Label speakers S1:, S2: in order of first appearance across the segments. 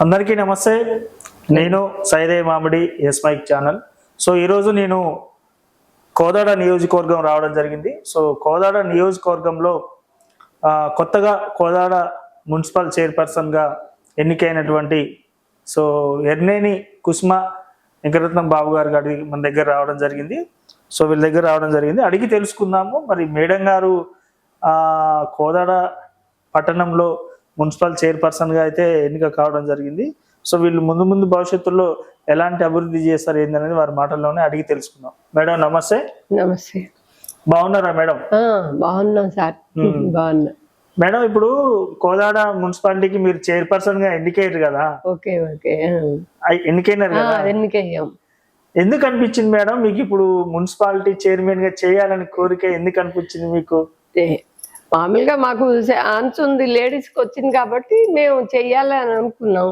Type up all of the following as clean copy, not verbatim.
S1: అందరికీ నమస్తే. నేను సైదయ్య మామిడి ఎస్ మైక్ ఛానల్. సో ఈరోజు నేను కోదాడ నియోజకవర్గం రావడం జరిగింది. సో కోదాడ నియోజకవర్గంలో కొత్తగా కోదాడ మున్సిపల్ చైర్పర్సన్గా ఎన్నికైనటువంటి సో ఎర్నేని కుసుమ వెంకటరత్నం బాబు గారు మన దగ్గర రావడం జరిగింది. సో వీళ్ళ దగ్గర రావడం జరిగింది, అడిగి తెలుసుకుందాము. మరి మేడం గారు కోదాడ పట్టణంలో మున్సిపల్ చైర్పర్సన్గా అయితే ఎన్నిక కావడం జరిగింది. సో వీళ్ళు ముందు భవిష్యత్తులో ఎలాంటి అభివృద్ధి చేస్తారు ఏందనేది వారి మాటల్లోనే అడిగి తెలుసుకుందాం. మేడం నమస్తే.
S2: నమస్తే.
S1: బాగున్నారా మేడం?
S2: బాగున్నాం సార్. బాగున్నా
S1: మేడం. ఇప్పుడు కోదాడ మున్సిపాలిటీకి మీరు చైర్పర్సన్ గా ఎన్నికయ్యారు కదా?
S2: ఓకే ఓకే,
S1: ఎన్నికైనారు కదా?
S2: ఎన్నికయ్యాం.
S1: ఎందుకు అనిపించింది మేడం మీకు ఇప్పుడు మున్సిపాలిటీ చైర్మన్ గా చేయాలని కోరిక ఎందుకు అనిపించింది మీకు?
S2: మామూలుగా మాకు ఛాన్స్ ఉంది, లేడీస్ కి వచ్చింది కాబట్టి మేము చెయ్యాలని అనుకున్నాం.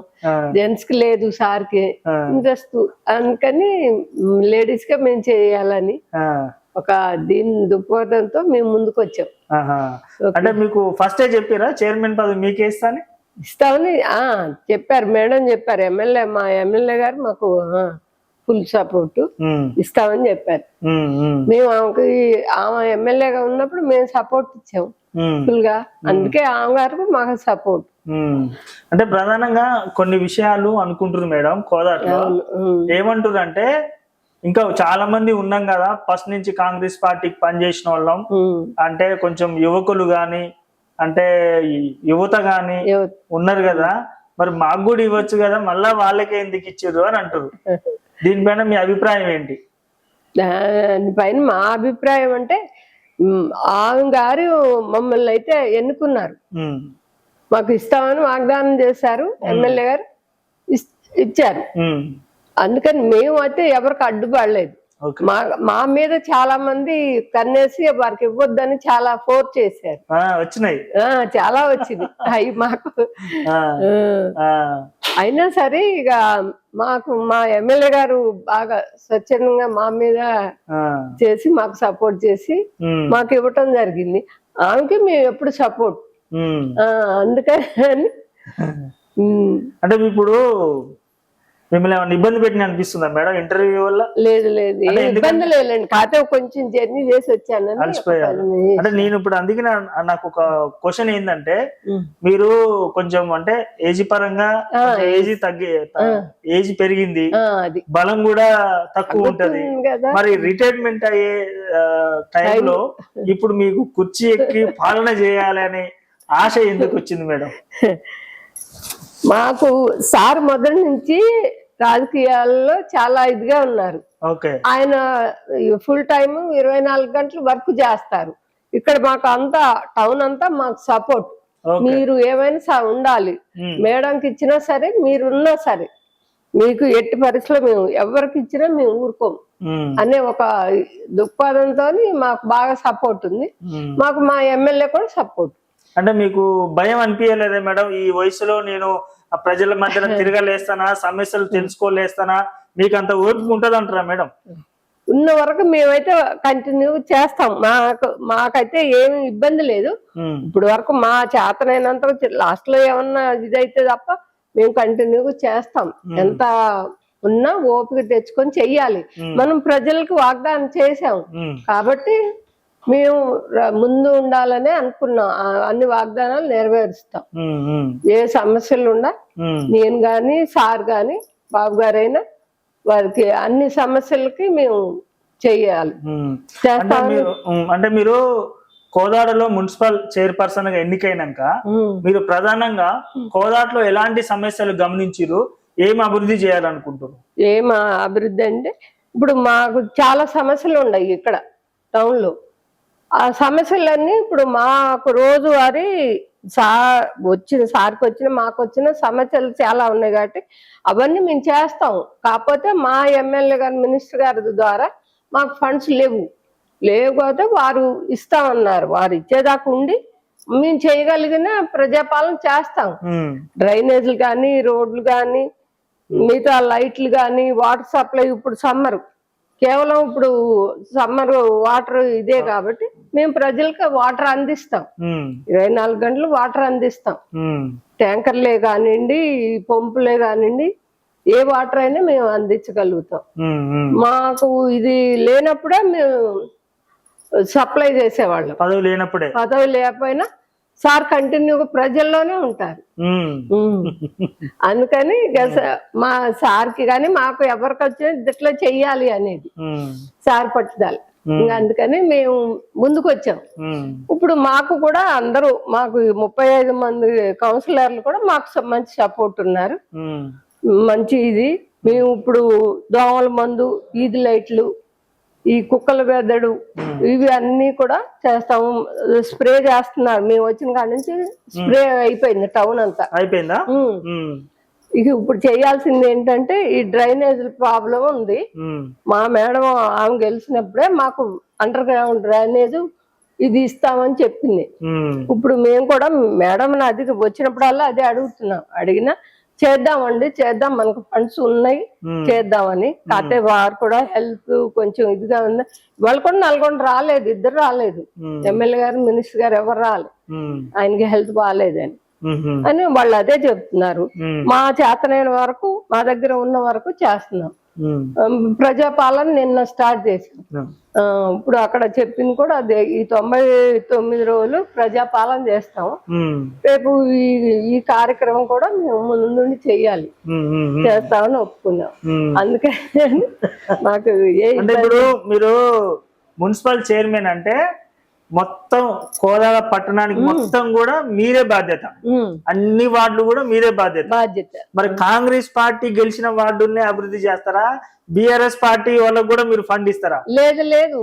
S2: జెంట్స్ కి లేదు, సార్ కి ఇంట్రెస్ట్, అందుకని లేడీస్ గా మేము చేయాలని ఒక దీని దృక్పథంతో మేము ముందుకు వచ్చాం.
S1: అంటే మీకు ఫస్ట్ చెప్పారా చైర్మన్ పదవి మీకే
S2: ఇస్తామని? చెప్పారు మేడం, చెప్పారు. మా ఎమ్మెల్యే గారు మాకు ఫుల్ సపోర్ట్ ఇస్తామని చెప్పారు. మేము ఆమె ఎమ్మెల్యేగా ఉన్నప్పుడు మేము సపోర్ట్ ఇచ్చాము ఫుల్ గా, అందుకే ఆమె గారికి మాకు సపోర్ట్.
S1: అంటే ప్రధానంగా కొన్ని విషయాలు అనుకుంటున్నారు మేడం కోదాట్లో. ఏమంటారు అంటే ఇంకా చాలా మంది ఉన్నాం కదా, ఫస్ట్ నుంచి కాంగ్రెస్ పార్టీకి పనిచేసిన వాళ్ళం, అంటే కొంచెం యువకులు గాని అంటే యువత గాని ఉన్నారు కదా, మరి మాకు కూడా ఇవ్వచ్చు కదా, మళ్ళా వాళ్ళకే ఎందుకు ఇచ్చారు అని అంటారు. దీనిపైన మీ అభిప్రాయం ఏంటి?
S2: దానిపైన మా అభిప్రాయం అంటే ఆమె గారు మమ్మల్ని అయితే ఎన్నుకున్నారు, మాకు ఇస్తామని వాగ్దానం చేశారు, ఎమ్మెల్యే గారు ఇచ్చారు. అందుకని మేము అయితే ఎవరికి అడ్డుపడలేదు. మా మీద చాలా మంది కన్నేసి వారికి ఇవ్వద్దని చాలా ఫోర్స్ చేశారు.
S1: వచ్చినాయి,
S2: చాలా వచ్చింది అవి మాకు. అయినా సరే ఇక మాకు మా ఎమ్మెల్యే గారు బాగా స్వచ్ఛందంగా మా మీద చేసి మాకు సపోర్ట్ చేసి మాకు ఇవ్వటం జరిగింది. ఆమెకి మేము ఎప్పుడు సపోర్ట్. అందుకని
S1: అంటే ఇప్పుడు మిమ్మల్ని ఏమైనా ఇబ్బంది పెట్టిన అనిపిస్తుందా మేడం ఇంటర్వ్యూ వల్ల?
S2: లేదు లేదు, ఇబ్బంది లేదండి, కాకపోతే కొంచెం జర్నీ చేసి వచ్చాను.
S1: అంటే నేను ఇప్పుడు అందుకే నాకు ఒక క్వశ్చన్ ఏంటంటే, మీరు కొంచెం అంటే ఏజ్ పరంగా ఏజ్ పెరిగింది, బలం కూడా తక్కువ ఉంటది, మరి రిటైర్మెంట్ అయ్యే టైంలో ఇప్పుడు మీకు కుర్చీ ఎక్కి పాలన చేయాలి అనే ఆశ ఎందుకు వచ్చింది మేడం?
S2: మాకు సార్ మొదటి నుంచి రాజకీయాల్లో చాలా ఇదిగా ఉన్నారు. ఆయన ఫుల్ టైం 24 గంటలు వర్క్ చేస్తారు. ఇక్కడ మాకు అంతా టౌన్ అంతా మాకు సపోర్ట్. మీరు ఏమైనా ఉండాలి, మేడంకి ఇచ్చినా సరే, మీరున్నా సరే, మీకు ఎట్టి పరిస్థితుల్లో మేము ఎవరికి ఇచ్చినా మేము ఊరుకోము అనే ఒక దృక్పథంతో మాకు బాగా సపోర్ట్ ఉంది. మాకు మా ఎమ్మెల్యే కూడా సపోర్ట్.
S1: అంటే మీకు భయం అనిపించలేదా మేడం? ఈ వయసులో నేను ప్రజల మధ్యలో తిరగలేస్తానా, సమస్యలు తెలుసుకోలేస్తానా, మీకు అంత ఓర్పు ఉంటది అంటారా మేడం?
S2: ఉన్న వరకు మేమైతే కంటిన్యూ చేస్తాం. మాకైతే ఏమి ఇబ్బంది లేదు. ఇప్పుడు వరకు మా చేతనైనంత లాస్ట్ లో ఏమన్నా ఇదైతే తప్ప మేము కంటిన్యూగా చేస్తాం. ఎంత ఉన్నా ఓపిక తెచ్చుకొని చెయ్యాలి. మనం ప్రజలకు వాగ్దానం చేసాం కాబట్టి మేము ముందు ఉండాలనే అనుకున్నాం. అన్ని వాగ్దానాలు నెరవేరుస్తాం. ఏ సమస్యలు ఉన్నా నేను గాని సార్ గాని బాబు గారైనా వారికి అన్ని సమస్యలకి మేము చెయ్యాలి.
S1: అంటే మీరు కోదాడలో మున్సిపల్ చైర్పర్సన్ గా ఎన్నికైనాక మీరు ప్రధానంగా కోదాడలో ఎలాంటి సమస్యలు గమనించారు, ఏం అభివృద్ధి చేయాలనుకుంటారు?
S2: ఏం అభివృద్ధి అంటే ఇప్పుడు మాకు చాలా సమస్యలు ఉన్నాయి ఇక్కడ టౌన్ లో. ఆ సమస్యలన్నీ ఇప్పుడు మాకు రోజువారీ సార్కి వచ్చిన మాకు వచ్చిన సమస్యలు చాలా ఉన్నాయి కాబట్టి అవన్నీ మేము చేస్తాం. కాకపోతే మా ఎమ్మెల్యే గారు మినిస్టర్ గారి ద్వారా మాకు ఫండ్స్ లేకపోతే వారు ఇస్తామన్నారు. వారు ఇచ్చేదాకా ఉండి మేము చేయగలిగిన ప్రజాపాలన చేస్తాం. డ్రైనేజీలు కానీ, రోడ్లు కానీ, మిగతా లైట్లు కానీ, వాటర్ సప్లై. ఇప్పుడు సమ్మర్ కేవలం ఇప్పుడు సమ్మర్ వాటర్ ఇదే కాబట్టి మేము ప్రజలకు వాటర్ అందిస్తాం. 24 గంటలు వాటర్ అందిస్తాం. ట్యాంకర్లే కానివ్వండి, పంపులే కానివ్వండి, ఏ వాటర్ అయినా మేము అందించగలుగుతాం. మాకు ఇది లేనప్పుడే మేము సప్లై చేసేవాళ్ళం. పదవి లేకపోయినా సార్ కంటిన్యూగా ప్రజల్లోనే ఉంటారు. అందుకని మా సార్కి కానీ మాకు ఎవరికి వచ్చినా ఇట్లా చెయ్యాలి అనేది సార్ పట్టుదల. ఇంకా అందుకని మేము ముందుకు వచ్చాం. ఇప్పుడు మాకు కూడా అందరూ మాకు 35 మంది కౌన్సిలర్లు కూడా మాకు మంచి సపోర్ట్ ఉన్నారు. మంచి ఇది మేము ఇప్పుడు దోమల మందు, ఈది లైట్లు, ఈ కుక్కల బెద్దడు, ఇవి అన్ని కూడా చేస్తాము. స్ప్రే చేస్తున్నారు. మేము వచ్చిన కాడి నుంచి స్ప్రే అయిపోయింది, టౌన్ అంతా అయిపోయిందా. ఇక ఇప్పుడు చేయాల్సింది ఏంటంటే ఈ డ్రైనేజ్ ప్రాబ్లం ఉంది. మా మేడం ఆమె గెలిచినప్పుడే మాకు అండర్ గ్రౌండ్ డ్రైనేజ్ ఇది ఇస్తామని చెప్పింది. ఇప్పుడు మేము కూడా మేడం అది వచ్చినప్పుడల్లా అదే అడుగుతున్నాం. అడిగినా చేద్దామండి, చేద్దాం, మనకు ఫండ్స్ ఉన్నాయి, చేద్దామని. కాకపోతే వారు కూడా హెల్త్ కొంచెం ఇదిగా ఉంది. వాళ్ళు కూడా నల్గొండ రాలేదు, ఇద్దరు రాలేదు. ఎమ్మెల్యే గారు, మినిస్టర్ గారు ఎవరు రాలేదు, ఆయనకి హెల్త్ బాగాలేదని అని వాళ్ళు అదే చెప్తున్నారు. మా చేతనైన వరకు, మా దగ్గర ఉన్న వరకు చేస్తున్నాం. ప్రజాపాలన నిన్న స్టార్ట్ చేసాం. ఇప్పుడు అక్కడ చెప్పింది కూడా అదే, ఈ 99 రోజులు ప్రజాపాలన చేస్తాం. రేపు ఈ కార్యక్రమం కూడా మేము ముందుండి చెయ్యాలి, చేస్తామని ఒప్పుకున్నాం. అందుకే మాకు
S1: ఇప్పుడు మీరు మున్సిపల్ చైర్మన్ అంటే మొత్తం కోదాడ పట్టణానికి మొత్తం కూడా మీరే బాధ్యత, అన్ని వార్డులు కూడా మీరే బాధ్యత. మరి కాంగ్రెస్ పార్టీ గెలిచిన వార్డుల్ని అభివృద్ధి చేస్తారా, బిఆర్ఎస్ పార్టీ వాళ్ళకు కూడా మీరు ఫండ్ ఇస్తారా?
S2: లేదు లేదు,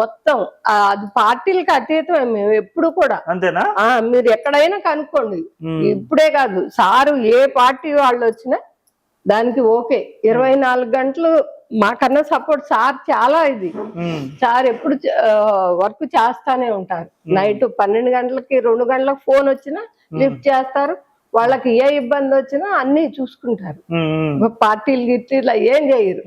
S2: మొత్తం అది పార్టీలకు అతీతమే మేము ఎప్పుడు కూడా.
S1: అంతేనా?
S2: మీరు ఎక్కడైనా కనుక్కోండి. ఇప్పుడే కాదు, సారు ఏ పార్టీ వాళ్ళు వచ్చినా దానికి ఓకే. 24 గంటలు మాకన్నా సపోర్ట్ సార్. చాలా ఇది సార్ ఎప్పుడు వర్క్ చేస్తానే ఉంటారు. నైట్ 12 గంటలకి 2 గంటలకు ఫోన్ వచ్చినా లిఫ్ట్ చేస్తారు. వాళ్ళకి ఏ ఇబ్బంది వచ్చినా అన్ని చూసుకుంటారు. పార్టీలు గిట్లా ఏం చేయరు.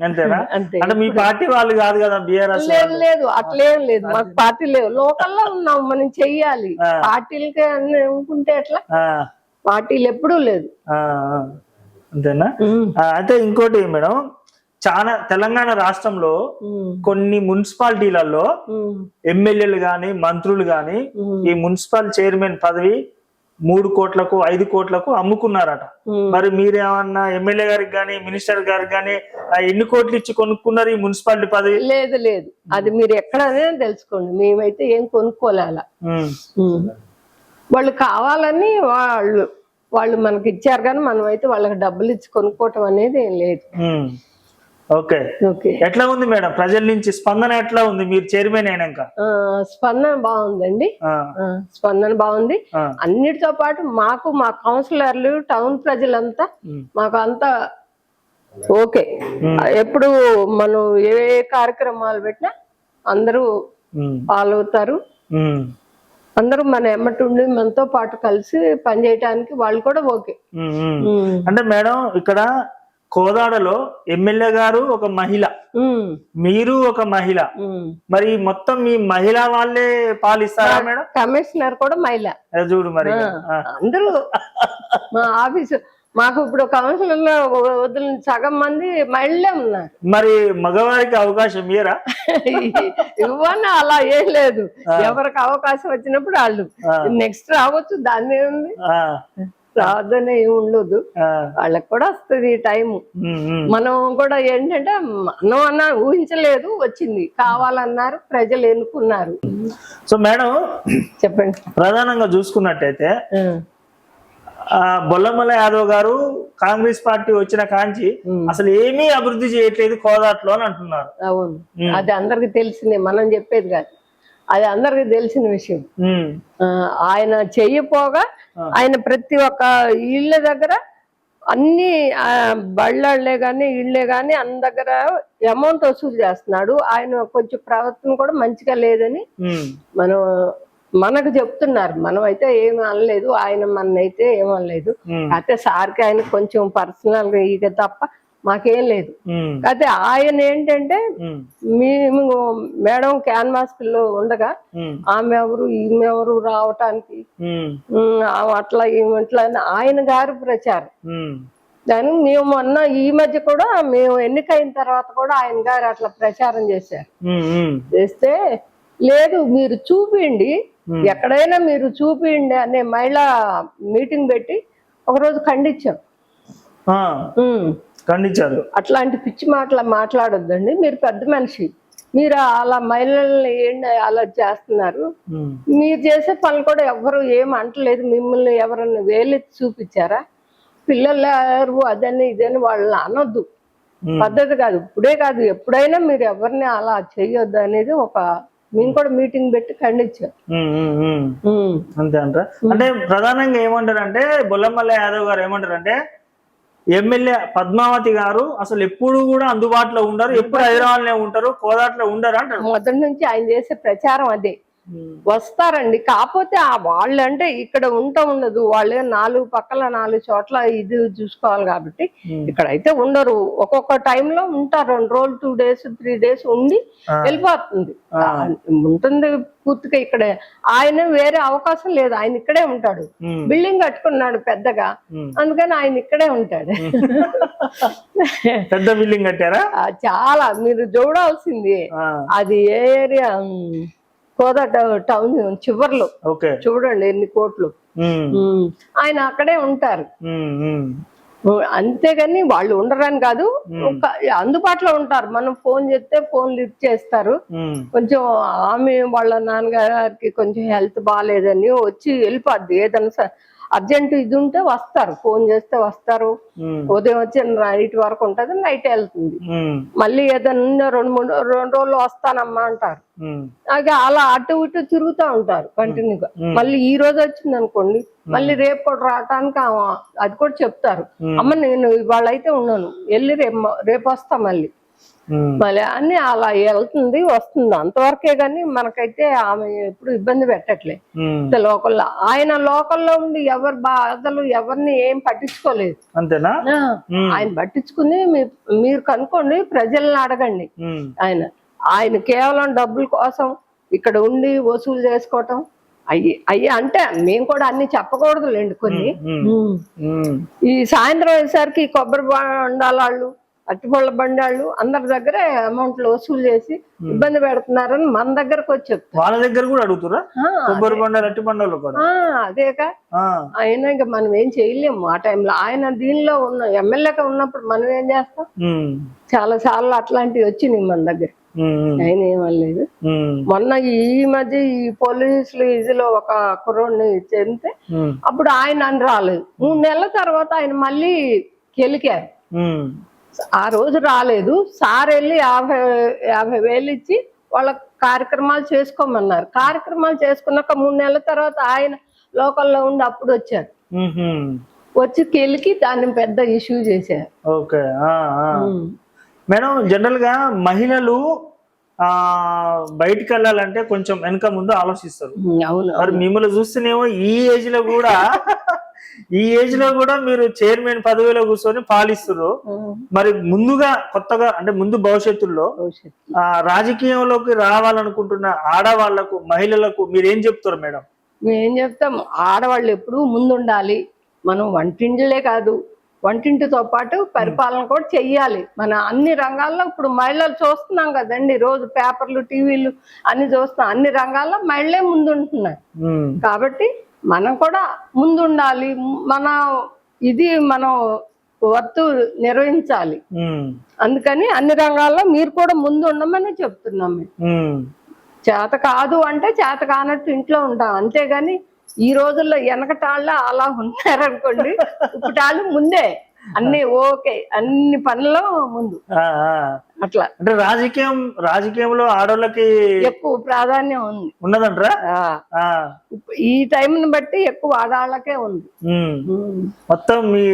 S2: అంతే.
S1: మీ పార్టీ వాళ్ళు కాదు కదా బిఆర్ఎస్?
S2: లేదు లేదు, అట్లేం లేదు. మాకు పార్టీ లేవు, లోకల్లో ఉన్నాం, మనం చెయ్యాలి. పార్టీలకి అన్ని అనుకుంటే ఎట్లా? పార్టీలు ఎప్పుడూ లేదు.
S1: అంతేనా? అయితే ఇంకోటి మేడం, చాలా తెలంగాణ రాష్ట్రంలో కొన్ని మున్సిపాలిటీలలో ఎమ్మెల్యేలు గాని, మంత్రులు గాని ఈ మున్సిపల్ చైర్మన్ పదవి 3 కోట్లకు 5 కోట్లకు అమ్ముకున్నారట. మరి మీరేమన్నా ఎమ్మెల్యే గారికి గాని, మినిస్టర్ గారికి గాని ఎన్ని కోట్లు ఇచ్చి కొనుక్కున్నారు ఈ మున్సిపాలిటీ పదవి?
S2: లేదు లేదు, అది మీరు ఎక్కడనే తెలుసుకోండి. మేమైతే ఏం కొనుక్కోలేలా. వాళ్ళు కావాలని వాళ్ళు మనకి ఇచ్చారు, కానీ మనం అయితే వాళ్ళకి డబ్బులు ఇచ్చి కొనుక్కోవటం అనేది ఏం లేదు.
S1: Okay okay. ఎట్లా ఉంది మేడం ప్రజల నుంచి స్పందన? ఎట్లా ఉంది మీరు చైర్మన్ అయినాక?
S2: స్పందన బాగుందండి, స్పందన బాగుంది. అన్నిటితో పాటు మాకు, మా కౌన్సిలర్లు, టౌన్ ప్రజలంతా మాకు అంతా ఓకే. ఎప్పుడు మనం ఏ కార్యక్రమాలు పెట్టినా అందరూ ఫాలో అవుతారు. అందరూ మన ఎమ్మటుండి మనతో పాటు కలిసి పనిచేయటానికి వాళ్ళు కూడా ఓకే.
S1: అంటే మేడం ఇక్కడ కోదాడలో ఎమ్మెల్యే గారు ఒక మహిళ, మీరు ఒక మహిళ, మరి మొత్తం మీ మహిళా వాళ్ళే పాలిస్తారా మేడం?
S2: కమిషనర్ కూడా మహిళ.
S1: చూడు మరి
S2: అందరూ మా ఆఫీసు మాకు ఇప్పుడు కౌన్సిలర్ లో వదిలిన సగం మంది మహిళలే ఉన్నారు.
S1: మరి మగవారికి అవకాశం ఇయ్యరా?
S2: ఇవ్వని అలా ఏం లేదు. ఎవరికి అవకాశం వచ్చినప్పుడు వాళ్ళు నెక్స్ట్ రావచ్చు, దాన్ని ఉంది, రావద్దనే ఏమి ఉండదు. వాళ్ళకి కూడా వస్తుంది టైం. మనం కూడా ఏంటంటే మనం అన్నా ఊహించలేదు, వచ్చింది, కావాలన్నారు, ప్రజలు ఎన్నుకున్నారు.
S1: సో మేడం
S2: చెప్పండి.
S1: ప్రధానంగా చూసుకున్నట్టయితే బొల్లమల్ల యాదవ్ గారు కాంగ్రెస్ పార్టీ వచ్చిన కాంచి అసలు ఏమీ అభివృద్ధి చేయట్లేదు కోదాట్లో అని అంటున్నారు.
S2: అవును, అది అందరికి తెలిసిందే, మనం చెప్పేది కాదు, అది అందరికి తెలిసిన విషయం. ఆయన చెయ్యపోగా ఆయన ప్రతి ఒక్క ఇళ్ళ దగ్గర అన్ని బళ్ళే గాని ఇళ్లే గాని అన్ని దగ్గర అమౌంట్ వసూలు చేస్తున్నాడు. ఆయన కొంచెం ప్రవర్తన కూడా మంచిగా లేదని మనకు చెప్తున్నారు. మనం అయితే ఏమి అనలేదు, ఆయన మనైతే ఏమనలేదు. అయితే సార్కి ఆయన కొంచెం పర్సనల్ గా ఇక తప్ప మాకేం లేదు.
S1: ఉమ్,
S2: అయితే ఆయన ఏంటంటే
S1: ఉమ్,
S2: మేము మేడం క్యాన్వాస్ లో ఉండగా
S1: ఉమ్,
S2: ఆమె ఎవరు ఈమె ఎవరు రావటానికి
S1: ఉమ్,
S2: ఆమె అట్లా ఈమె ఇట్లా అని ఆయన గారు ప్రచారం.
S1: ఉమ్,
S2: దాని మేము మొన్న ఈ మధ్య కూడా మేము ఎన్నికైన తర్వాత కూడా ఆయన గారు అట్లా ప్రచారం చేశారు.
S1: ఉమ్, ఉమ్,
S2: చేస్తే లేదు మీరు చూపిండి, ఎక్కడైనా మీరు చూపిండి అనే మహిళా మీటింగ్ పెట్టి ఒకరోజు ఖండించాం.
S1: ఆ, ఖండించారు.
S2: అట్లాంటి పిచ్చి మాటలు మాట్లాడొద్దండి, మీరు పెద్ద మనిషి, మీరు అలా మహిళల్ని ఏంటి అలా చేస్తున్నారు,
S1: ఉమ్,
S2: మీరు చేసే పనులు కూడా ఎవరు ఏం అంటలేదు, మిమ్మల్ని ఎవరన్నా వేలెత్తి చూపించారా, పిల్లలు ఎవరు అదని ఇదని వాళ్ళని అనొద్దు, పద్ధతి కాదు, ఇప్పుడే కాదు ఎప్పుడైనా మీరు ఎవరిని అలా చెయ్యొద్దు అనేది మేము కూడా మీటింగ్ పెట్టి ఖండించాం.
S1: ఉమ్, ఉమ్, ఉమ్. అంతే అంటారా? అంటే ప్రధానంగా ఏమంటారంటే బొల్లమల్ల యాదవ్ గారు ఏమంటారంటే ఎమ్మెల్యే పద్మావతి గారు అసలు ఎప్పుడు కూడా అందుబాటులో ఉండరు, ఎప్పుడు హైదరాబాద్లో ఉంటారు, కోదాట్లో ఉండరు అంటారు.
S2: మొదటి నుంచి ఆయన చేసే ప్రచారం అదే. వస్తారండి, కాకపోతే వాళ్ళు అంటే ఇక్కడ ఉండదు, వాళ్ళే 4 పక్కల 4 చోట్ల ఇది చూసుకోవాలి కాబట్టి ఇక్కడైతే ఉండరు. ఒక్కొక్క టైంలో ఉంటారు, 2 రోజులు 2 days 3 days ఉండి వెళ్ళిపోతుంది ఉంటుంది పూర్తిగా. ఇక్కడే ఆయన వేరే అవకాశం లేదు, ఆయన ఇక్కడే ఉంటాడు. బిల్డింగ్ కట్టుకున్నాడు పెద్దగా, అందుకని ఆయన ఇక్కడే ఉంటాడు.
S1: పెద్ద బిల్డింగ్ కట్టారా?
S2: చాలా మీరు చూడాల్సింది. అది ఏ ఏరియా, కోదాడ టౌన్ చివర్లో చూడండి ఎన్ని కోట్లు. ఆయన అక్కడే ఉంటారు. అంతేగాని వాళ్ళు ఉండరని కాదు, అందుబాటులో ఉంటారు. మనం ఫోన్ చేస్తే ఫోన్ లిఫ్ట్ చేస్తారు. కొంచెం ఆమె వాళ్ళ నాన్నగారికి కొంచెం హెల్త్ బాగాలేదని వచ్చి వెళ్ళిపోద్ది. ఏదైనా అర్జెంట్ ఇది ఉంటే వస్తారు, ఫోన్ చేస్తే వస్తారు. ఉదయం వచ్చి నైట్ వరకు ఉంటది, నైట్ వెళ్తుంది. మళ్ళీ ఏదైనా 2 రోజులు వస్తానమ్మా అంటారు. అలా అటు ఇటు తిరుగుతూ ఉంటారు కంటిన్యూగా. మళ్ళీ ఈ రోజు వచ్చింది అనుకోండి, మళ్ళీ రేపు కూడా రావటానికి అది కూడా చెప్తారు. అమ్మ నేను ఇవాళ అయితే ఉన్నాను, వెళ్ళి రేపు వస్తా మళ్ళీ అన్ని అలా వెళ్తుంది వస్తుంది, అంతవరకే గాని మనకైతే ఆమె ఎప్పుడు ఇబ్బంది పెట్టట్లే లోకల్లో. ఆయన లోకల్లో ఉండి ఎవరి బాధలు ఎవరిని ఏం పట్టించుకోలేదు.
S1: అంతేనా?
S2: ఆయన పట్టించుకుని మీరు కనుక్కోండి, ప్రజల్ని అడగండి. ఆయన కేవలం డబ్బుల కోసం ఇక్కడ ఉండి వసూలు చేసుకోవటం అయ్యి అంటే మేము కూడా అన్ని చెప్పకూడదులేండి కొన్ని. ఈ సాయంత్రం అయ్యేసరికి కొబ్బరి బండాలు అట్టిపళ్ళ బండాళ్ళు అందరి దగ్గర అమౌంట్లు వసూలు చేసి ఇబ్బంది పెడుతున్నారని మన దగ్గరకు వచ్చి చెప్తారు.
S1: వాళ్ళ దగ్గర కూడా అడుగుతారా? కొబ్బరి బండాలు అట్టి బండాలు కూడా
S2: అదేకా. ఆయన ఇంకా మనం ఏం చేయలేము ఆ టైంలో. ఆయన దీనిలో ఉన్న ఎమ్మెల్యేగా ఉన్నప్పుడు మనం ఏం చేస్తాం? చాలా సార్లు అట్లాంటివి వచ్చినాయి మన దగ్గర, ఆయన ఏమనలేదు. మొన్న ఈ మధ్య ఈ పోలీసులు ఇదిలో ఒక కుర్రోడిని చెందితే అప్పుడు ఆయన అని రాలేదు. 3 నెలల తర్వాత ఆయన మళ్ళీ గెలికారు. ఆ రోజు రాలేదు, సార్ వెళ్ళి 50,000 ఇచ్చి వాళ్ళ కార్యక్రమాలు చేసుకోమన్నారు. కార్యక్రమాలు చేసుకున్నాక 3 నెలల తర్వాత ఆయన లోకల్లో ఉండి అప్పుడు వచ్చారు. వచ్చి గెలికి దాన్ని పెద్ద ఇష్యూ చేశారు.
S1: ఓకే మేడం, జనరల్ గా మహిళలు బయటికి వెళ్ళాలంటే కొంచెం వెనక ముందు ఆలోచిస్తారు. మరి మిమ్మల్ని చూస్తేనేమో ఈ ఏజ్ లో కూడా మీరు చైర్మన్ పదవిలో కూర్చొని పాలిస్తున్నారు. మరి ముందుగా కొత్తగా అంటే ముందు భవిష్యత్తులో రాజకీయంలోకి రావాలనుకుంటున్న ఆడవాళ్లకు మహిళలకు మీరేం చెప్తారు మేడం?
S2: మేమేం చెప్తాం, ఆడవాళ్ళు ఎప్పుడు ముందుండాలి. మనం వంటింటిలే కాదు, వంటింటితో పాటు పరిపాలన కూడా చెయ్యాలి. మన అన్ని రంగాల్లో ఇప్పుడు మహిళలు చూస్తున్నాం కదండి, రోజు పేపర్లు టీవీలు అన్ని చూస్తున్నాం. అన్ని రంగాల్లో మహిళలే ముందుంటున్నారు. కాబట్టి మనం కూడా ముందుండాలి. మనం వర్తు నిర్వహించాలి. అందుకని అన్ని రంగాల్లో మీరు కూడా ముందు ఉండమని చెప్తున్నాం. చేత కాదు అంటే చేత కానట్టు ఇంట్లో ఉంటాం, అంతేగాని ఈ రోజుల్లో వెనకటాళ్ళ అలా ఉన్నారనుకోండి, ఇప్పటాళ్ళు ముందే అన్ని ఓకే, అన్ని పనుల్లో ముందు. అట్లా
S1: అంటే రాజకీయంలో ఆడవాళ్ళకి
S2: ఎక్కువ ప్రాధాన్యం
S1: ఉన్నదంటారా?
S2: ఈ టైంని బట్టి ఎక్కువ ఆడవాళ్ళకే ఉంది.
S1: మొత్తం మీ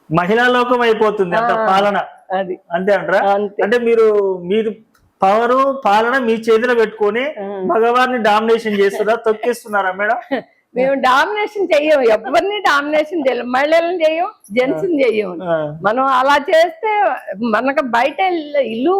S1: మహిళా లోకం అయిపోతుంది అంత పాలన, అది అంతే అంటారా? అంటే మీరు పాలన మీ చేతిలో పెట్టుకొని మగవారిని డామినేషన్ చేస్తున్నారా, తొక్కేస్తున్నారా మేడం?
S2: మేము డామినేషన్ చెయ్యం, ఎవరిని డామినేషన్ చేయలేం, మహిళలను చెయ్యం, జెంట్స్ చెయ్యం. మనం అలా చేస్తే మనకు బయట ఇల్లు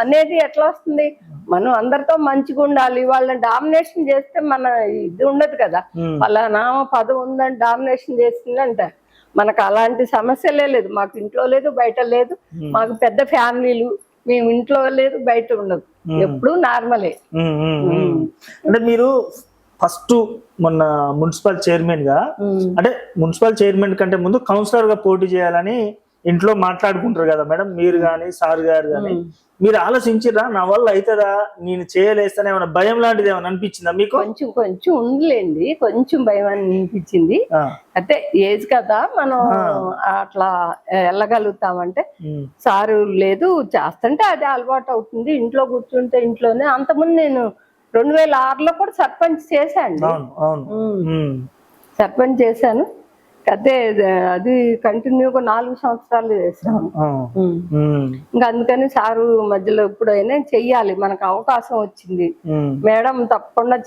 S2: అనేది ఎట్లా వస్తుంది? మనం అందరితో మంచిగా ఉండాలి. వాళ్ళని డామినేషన్ చేస్తే మన ఇది ఉండదు కదా. పలానా పదవి ఉందని డామినేషన్ చేస్తుంది అంటారు. మనకు అలాంటి సమస్యలే లేదు. మాకు ఇంట్లో లేదు, బయట లేదు. మాకు పెద్ద ఫ్యామిలీలు, మేము ఇంట్లో లేదు, బయట ఉండదు, ఎప్పుడు నార్మలే.
S1: అంటే మీరు ఫస్ట్ మొన్న మున్సిపల్ చైర్మన్ గా, అంటే మున్సిపల్ చైర్మన్ కంటే ముందు కౌన్సిలర్ గా పోటీ చేయాలని ఇంట్లో మాట్లాడుకుంటారు కదా మేడం, మీరు గాని సార్ గారు గాని, మీరు ఆలోచించిరా నా వల్ల అవుతుందా, నేను చేయలేస్తానే, ఏమైనా భయం లాంటిది ఏమైనా అనిపించిందా మీకు?
S2: కొంచెం కొంచెం ఉందిలేండి, కొంచెం భయం అనిపించింది. అంటే ఏజ్ కదా, మనం అట్లా వెళ్ళగలుగుతామంటే సారు లేదు చేస్తుంటే అదే అలవాటు అవుతుంది. ఇంట్లో కూర్చుంటే ఇంట్లోనే. అంతకుముందు నేను 2006లో కూడా సర్పంచ్ చేశాను. సర్పంచ్ చేశాను. అదే అది కంటిన్యూగా 4 సంవత్సరాలు చేసాము. ఇంకా అందుకని సారు మధ్యలో ఎప్పుడైనా చెయ్యాలి, మనకు అవకాశం వచ్చింది మేడం, తప్పకుండా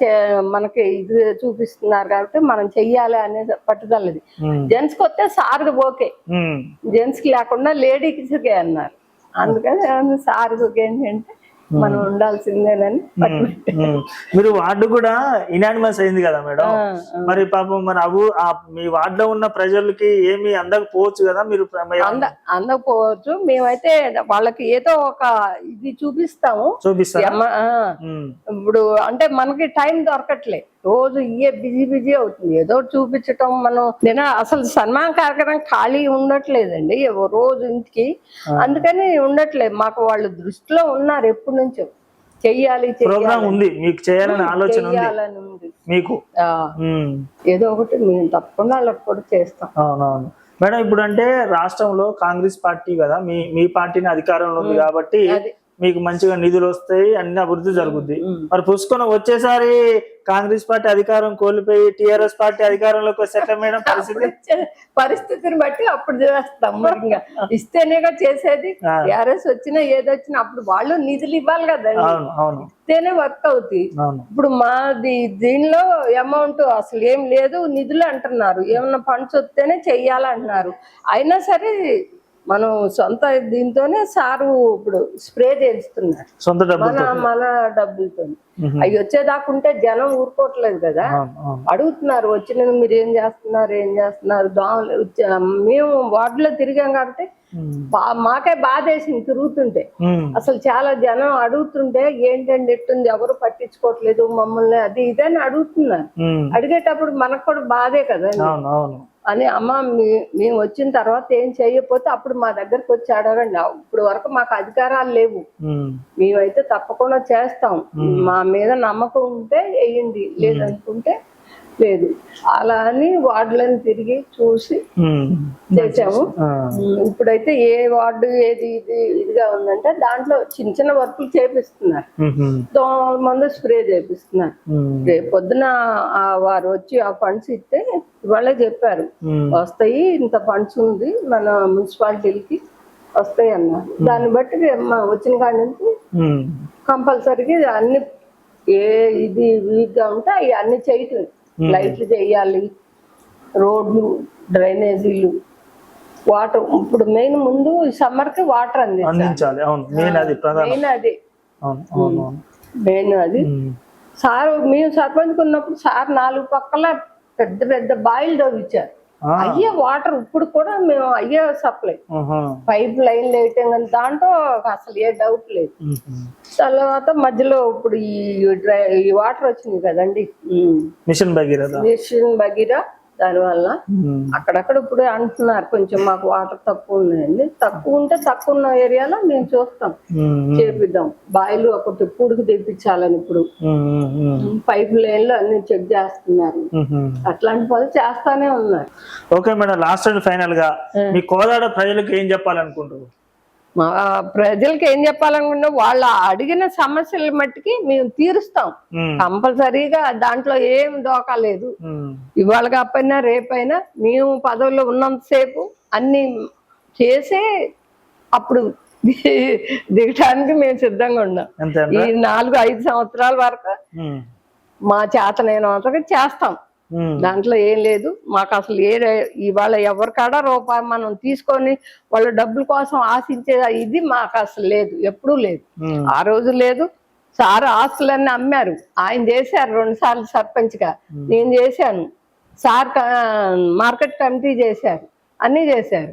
S2: మనకి ఇది చూపిస్తున్నారు కాబట్టి మనం చెయ్యాలి అనే పట్టుదలది. జెంట్స్ కి వస్తే సార్ది ఓకే, జెంట్స్ కి లేకుండా లేడీస్కే అన్నారు. అందుకని సార్కి ఓకే ఏంటంటే మనం ఉండాల్సిందేనని.
S1: మీరు వార్డు కూడా ఇనానిమస్ అయింది కదా మేడం, మరి పాపం మరి మీ వార్డులో ఉన్న ప్రజలకి ఏమి అందకపోవచ్చు కదా, మీరు
S2: అందకపోవచ్చు. మేమైతే వాళ్ళకి ఏదో ఒక ఇది చూపిస్తాము. ఇప్పుడు అంటే మనకి టైం దొరకట్లే, రోజు బిజీ అవుతుంది. ఏదో చూపించటం, నేను అసలు సన్మాన కార్యక్రమం ఖాళీ ఉండట్లేదండి రోజు ఇంటికి. అందుకని ఉండట్లేదు. మాకు వాళ్ళు దృష్టిలో ఉన్నారు ఎప్పటి నుంచో, చెయ్యాలి
S1: ప్రోగ్రామ్ ఉంది మీకు, చేయాలని ఆలోచన ఉంది మీకు.
S2: ఏదో ఒకటి మేము తప్పకుండా వాళ్ళకి కూడా చేస్తాం.
S1: అవునవును మేడం. ఇప్పుడు అంటే రాష్ట్రంలో కాంగ్రెస్ పార్టీ కదా, మీ పార్టీని అధికారంలో ఉంది కాబట్టి మీకు మంచిగా నిధులు వస్తాయి, అన్ని అభివృద్ధి జరుగుద్ది. మరి పుష్కరం వచ్చేసారి కాంగ్రెస్ పార్టీ అధికారం కోల్పోయి టిఆర్ఎస్ పార్టీ అధికారంలోకి వస్తే మేడం
S2: పరిస్థితిని బట్టి అప్పుడు చేస్తాం. ఇంకా ఇస్తేనేగా చేసేది. టిఆర్ఎస్ వచ్చినా ఏదొచ్చినా అప్పుడు వాళ్ళు నిధులు ఇవ్వాలి కదండి, ఇస్తేనే వర్క్ అవుతాయి. ఇప్పుడు మాది దీనిలో అమౌంట్ అసలు ఏం లేదు, నిధులు అంటున్నారు. ఏమన్నా ఫండ్స్ వస్తేనే చెయ్యాలంటున్నారు. అయినా సరే మనం సొంత దీంతోనే సారు ఇప్పుడు స్ప్రే చేస్తున్నారు, మన డబ్బులతో. అవి వచ్చేదాకుంటే జనం ఊరుకోవట్లేదు కదా, అడుగుతున్నారు వచ్చిన మీరు ఏం చేస్తున్నారు దోమలు. మేము వార్డులో తిరిగాం కాబట్టి మాకే బాధ వేసింది తిరుగుతుంటే. అసలు చాలా జనం అడుగుతుంటే ఏంటండి ఎట్టుంది, ఎవరు పట్టించుకోవట్లేదు మమ్మల్ని, అది ఇదని అడుగుతున్నారు. అడిగేటప్పుడు మనకు కూడా బాధే కదా అని. అమ్మ మేము వచ్చిన తర్వాత ఏం చేయకపోతే అప్పుడు మా దగ్గరకు వచ్చి అడగండి. ఇప్పుడు వరకు మాకు అధికారాలు లేవు, మేమైతే తప్పకుండా చేస్తాం, మా మీద నమ్మకం ఉంటే వేయండి, లేదనుకుంటే లేదు. అలా అని వార్డులను తిరిగి చూసి చేసాము. ఇప్పుడైతే ఏ వార్డు ఏది ఇదిగా ఉందంటే దాంట్లో చిన్న చిన్న వర్కులు చేపిస్తున్నారు, దోమల మందు స్ప్రే చేపిస్తున్నారు. రేపు పొద్దున వారు వచ్చి ఆ ఫండ్స్ ఇస్తే ఇవాళే చెప్పారు వస్తాయి, ఇంత ఫండ్స్ ఉంది మన మున్సిపాలిటీలకి వస్తాయి అన్నారు. దాన్ని బట్టి వచ్చిన కాడి నుంచి కంపల్సరీగా అన్ని ఏ ఇది వీక్ గా ఉంటే అవి అన్ని చేయటం. లైట్లు చేయాలి, రోడ్లు, డ్రైనేజీలు, వాటర్. ఇప్పుడు మెయిన్ ముందు సమ్మర్ కి వాటర్ అందించాలి, మెయిన్ అది. సార్ మేము సర్పంచ్ ఉన్నప్పుడు సార్ 4 పక్కల పెద్ద పెద్ద బాయిలు తవ్వించారు. అయ్యే వాటర్ ఇప్పుడు కూడా మేము అయ్యే సప్లై, పైప్ లైన్ వేయటం కానీ దాంట్లో అసలు ఏ డౌట్ లేదు. తర్వాత మధ్యలో ఇప్పుడు ఈ వాటర్ వచ్చింది కదండి, మిషన్ భగీరథ, దానివల్ల అక్కడక్కడ ఇప్పుడు అంటున్నారు కొంచెం మాకు వాటర్ తక్కువ ఉన్నాయండి. తక్కువ ఉంటే తక్కువ ఉన్న ఏరియాలో మేము చూస్తాం, చేపిద్దాం. బాయిలు ఒకటి పూడికి తెప్పించాలని ఇప్పుడు పైప్ లైన్ లో అన్ని చెక్ చేస్తున్నారు. అట్లాంటి పనులు చేస్తానే ఉన్నారు.
S1: Okay madam, last and final గా మీ కోదాడ ప్రజలకు ఏం చెప్పాలనుకుంటారు?
S2: మా ప్రజలకి ఏం చెప్పాలనుకున్నా వాళ్ళ అడిగిన సమస్యల మట్టికి మేము తీరుస్తాం కంపల్సరీగా. దాంట్లో ఏం దోకా లేదు. ఇవాళ కాకపోయినా రేపైనా మేము పదవుల్లో ఉన్నంతసేపు అన్ని చేసే అప్పుడు దిగటానికి మేము సిద్ధంగా ఉన్నాం. ఈ 4-5 సంవత్సరాల వరకు మా చేతనైన వరకు చేస్తాం. దాంట్లో ఏం లేదు. మాకు అసలు ఇవాళ ఎవరికాడా రూపాయి మనం తీసుకొని వాళ్ళ డబ్బుల కోసం ఆశించే ఇది మాకు అసలు లేదు, ఎప్పుడూ లేదు. ఆ రోజు లేదు. సార్ ఆస్తులన్నీ అమ్మారు, ఆయన చేశారు 2 సార్లు సర్పంచ్ గా, నేను చేశాను. సార్ మార్కెట్ కమిటీ చేశారు, అన్నీ చేశారు.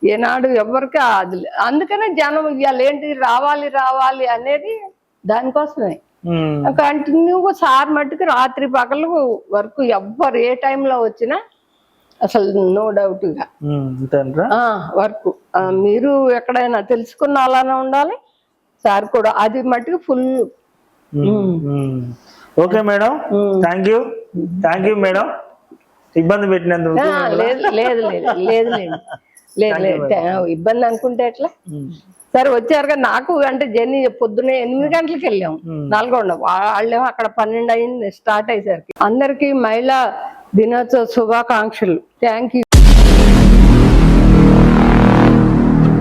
S2: ఏనాడు ఎవరికి అది అందుకనే జనం ఇవాళ ఏంటి రావాలి రావాలి అనేది దానికోసమే. కంటిన్యూగా సార్ మట్టుకు రాత్రి పగలు వరకు ఎవ్వరు ఏ టైంలో వచ్చినా అసలు నో డౌట్ గా వర్క్. మీరు ఎక్కడైనా తెలుసుకున్న అలానే ఉండాలి, సార్ కూడా అది మట్టుకు full.
S1: Okay madam, thank you madam. ఇబ్బంది పెట్టినందుకు.
S2: లేదు లేదు లేదు లేదు లేదు లేదు ఇబ్బంది అనుకుంటే ఎట్లా. సరే వచ్చారుగా. నాకు అంటే జర్నీ పొద్దున్నే 8 గంటలకు వెళ్ళాము నల్గొండ. వాళ్ళేమో అక్కడ 12 అయింది స్టార్ట్ అయ్యేసరికి. అందరికి మహిళా దినోత్సవ శుభాకాంక్షలు. Thank you.